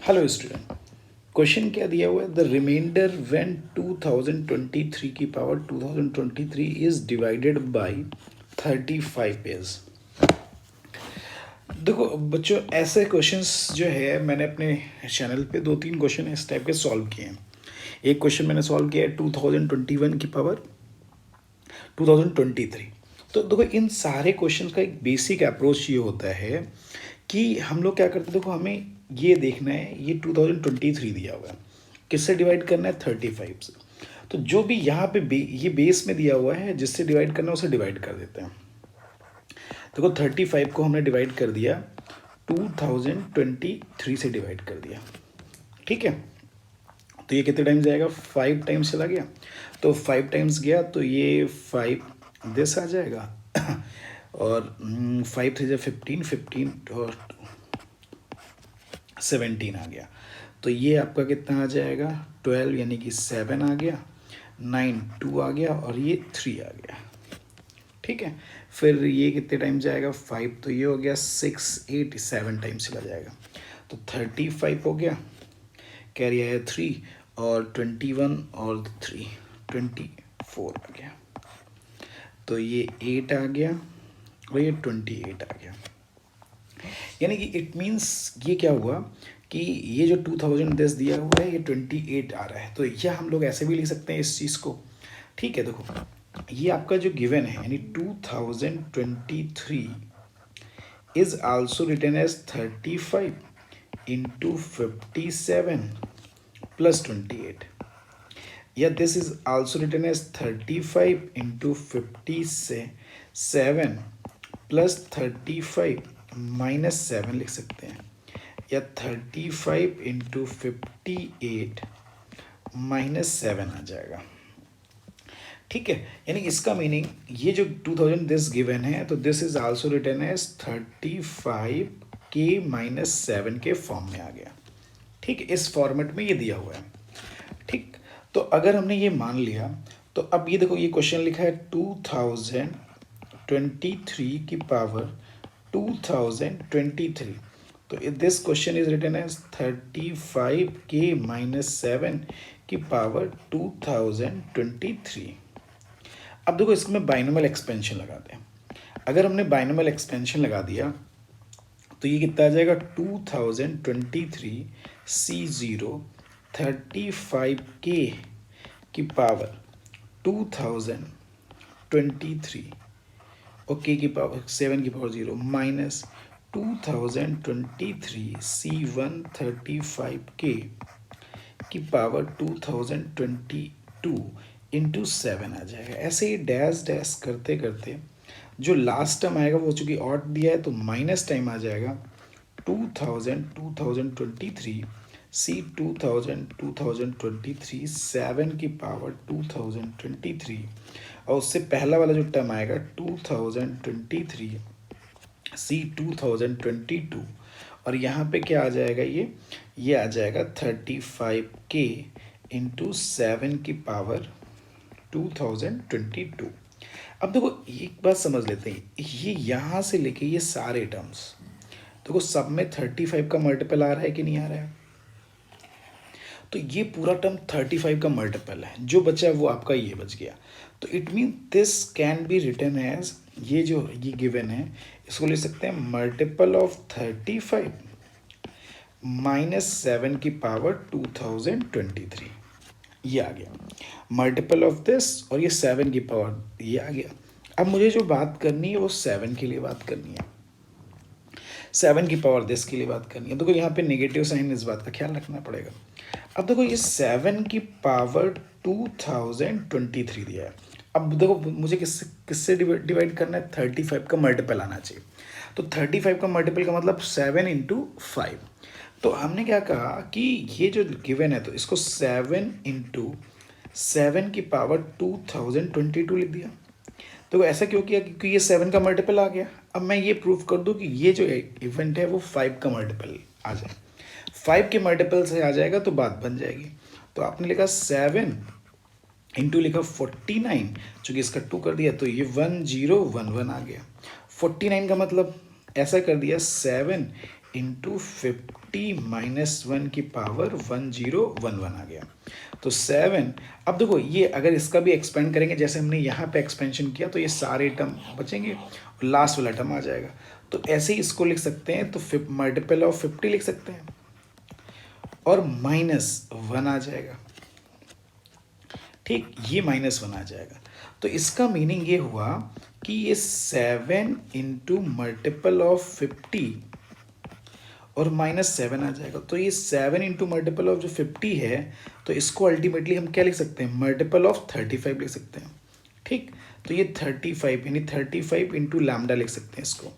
Hello student, question क्या दिया हुआ है? द रिमाइंडर व्हेन 2023 की power 2023 is divided by 35 is. देखो बच्चों, ऐसे क्वेश्चंस जो है मैंने अपने चैनल पे 2-3 क्वेश्चन इस टाइप के सॉल्व किए हैं। एक क्वेश्चन मैंने सॉल्व किया है 2021 की पावर 2023। तो देखो इन सारे क्वेश्चन का एक बेसिक अप्रोच ये होता है कि हम लोग क्या करते हैं। देखो हमें ये देखना है, ये 2023 दिया हुआ है, किससे डिवाइड करना है? 35 से। तो जो भी यहाँ पे ये बेस में दिया हुआ है, जिससे डिवाइड करना है उसे डिवाइड कर देते हैं। देखो 35 को हमने डिवाइड कर दिया 2023 से डिवाइड कर दिया, ठीक है। तो ये कितने टाइम्स जाएगा? 5 टाइम्स चला गया। तो 5 टाइम्स गया तो ये 5 दिस आ जाएगा और 5 3 15, 15 और 17 आ गया। तो ये आपका कितना आ जाएगा? 12, यानी कि 7 आ गया, 9 2 आ गया और ये 3 आ गया, ठीक है। फिर ये कितने टाइम जाएगा? 5, तो ये हो गया 6 8 7 टाइम्स चला जाएगा। तो 35 हो गया, कैरी आया 3 और 21 और 3 24 आ गया। तो ये 8 आ गया और ये 28 आ गया। यानी कि इट मीन्स ये क्या हुआ कि ये जो 2010 दिया हुआ है ये 28 आ रहा है। तो यह हम लोग ऐसे भी लिख सकते हैं इस चीज़ को, ठीक है। देखो ये आपका जो गिवन है यानी 2023 is also written as 35 into 57 plus 28, या this is also written as 35 into 57 plus 35 minus 7 लिख सकते हैं, या 35 इंटू 58 माइनस 7 आ जाएगा, ठीक है। यानी इसका मीनिंग ये जो 2000 दिस गिवन है तो this is also written as 35 के माइनस 7 के फॉर्म में आ गया, ठीक है। इस फॉर्मेट में ये दिया हुआ है, ठीक। तो अगर हमने ये मान लिया तो अब ये देखो, ये क्वेश्चन लिखा है 2023 की पावर 2023। तो this question is written as 35 के माइनस 7 की पावर 2023। अब देखो इसमें बाइनोमियल एक्सपेंशन लगाते हैं। अगर हमने बाइनोमियल एक्सपेंशन लगा दिया तो ये कितना आ जाएगा? 2023 C0 35K की पावर 2023 और K की पावर 7 की पावर 0 माइनस 2023 C1 35K की पावर 2022 इंटू 7 आ जाएगा। ऐसे ही डैश डैश करते करते जो लास्ट टर्म आएगा वो चूंकि ऑड दिया है तो माइनस टाइम आ जाएगा 2023 C 2023 7 की पावर 2023 और उससे पहला वाला जो टर्म आएगा 2023 C 2022 और यहाँ पे क्या आ जाएगा? ये आ जाएगा 35K इंटू 7 की पावर 2022। अब देखो एक बात समझ लेते हैं, ये यहाँ से लेके ये सारे टर्म्स देखो सब में 35 का मल्टीपल आ रहा है कि नहीं आ रहा है? तो ये पूरा टर्म 35 का मल्टीपल है, जो बचा वो आपका ये बच गया। तो it mean this can be written as, ये जो ये गिवन है इसको ले सकते हैं मल्टीपल ऑफ 35 माइनस 7 की पावर 2023, ये आ गया मल्टीपल ऑफ दिस, और ये 7 की पावर ये आ गया। अब मुझे जो बात करनी है वो 7 के लिए बात करनी है, 7 की पावर दिस के लिए बात करनी है। देखो यहाँ पे नेगेटिव साइन, इस बात का ख्याल रखना पड़ेगा। अब देखो ये 7 की पावर 2023 दिया है। अब देखो मुझे किससे डिवाइड करना है? 35 का मल्टीपल आना चाहिए। तो 35 का मल्टीपल का मतलब 7 इंटू 5। तो हमने क्या कहा कि ये जो गिवन है तो इसको 7 इंटू 7 की पावर 2022 लिख दिया। तो ऐसा क्यों किया? क्योंकि ये 7 का मल्टीपल आ गया। अब मैं ये प्रूफ कर दूं कि ये जो इवेंट है वो 5 का मल्टीपल आ जाए, 5 के मल्टीपल से आ जाएगा तो बात बन जाएगी। तो आपने लिखा 7 इंटू लिखा 49, चूँकि इसका 2 कर दिया तो ये 1011 आ गया। 49 का मतलब ऐसा कर दिया 7 इंटू 50 50 माइनस 1 की पावर 1011 आ गया। तो 7, अब देखो ये अगर इसका भी एक्सपेंड करेंगे जैसे हमने यहाँ पे एक्सपेंशन किया तो ये सारे टर्म बचेंगे और लास्ट वाला टर्म आ जाएगा। तो ऐसे ही इसको लिख सकते हैं, तो मल्टीपल ऑफ 50 लिख सकते हैं और -1 आ जाएगा। ठीक, ये -1 आ जाएगा। तो इसका मीनिंग ये हुआ कि ये 7 इंटू मल्टीपल ऑफ 50 और -7 आ जाएगा। तो ये 7 इंटू मल्टीपल ऑफ जो 50 है, तो इसको अल्टीमेटली हम क्या लिख सकते हैं, मल्टीपल ऑफ 35 लिख सकते हैं। ठीक, तो ये 35 यानी 35 इंटू लैम्डा लिख सकते हैं इसको,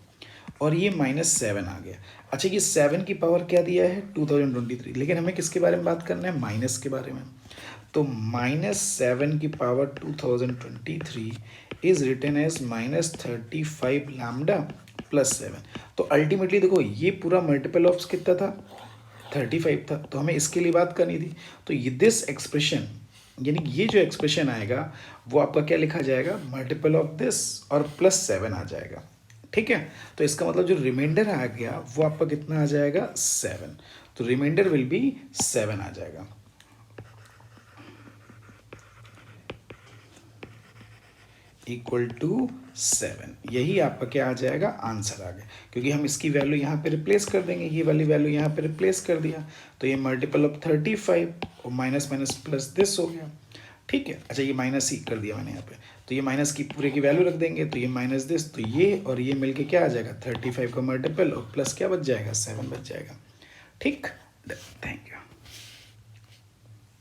और ये -7 आ गया। अच्छा, ये 7 की पावर क्या दिया है, 2023, लेकिन हमें किसके बारे में बात करना है, माइनस के बारे में। तो -7 की power 2023 is written as -35 lambda plus 7। तो अल्टीमेटली देखो ये पूरा मल्टीपल ऑफ कितना था, 35 था, तो हमें इसके लिए बात करनी थी। तो ये दिस एक्सप्रेशन, यानी ये जो एक्सप्रेशन आएगा वो आपका क्या लिखा जाएगा, मल्टीपल ऑफ दिस और +7 आ जाएगा। ठीक है, तो इसका मतलब जो रिमाइंडर आ गया वो आपका कितना आ जाएगा, 7। तो रिमाइंडर विल बी 7 आ जाएगा। इक्वल टू 7, यही आपका क्या आ जाएगा, आंसर आ गया। क्योंकि हम इसकी वैल्यू यहाँ पे रिप्लेस कर देंगे, ये वाली वैल्यू यहाँ पे रिप्लेस कर दिया, तो ये मल्टीपल ऑफ 35 और माइनस माइनस प्लस दिस हो गया। ठीक है, अच्छा ये माइनस ही कर दिया मैंने यहाँ पे, तो ये माइनस की पूरे की वैल्यू रख देंगे, तो ये माइनस दिस, तो ये और ये मिलके क्या आ जाएगा, 35 का मल्टीपल और प्लस क्या बच जाएगा, 7 बच जाएगा। ठीक, थैंक यू।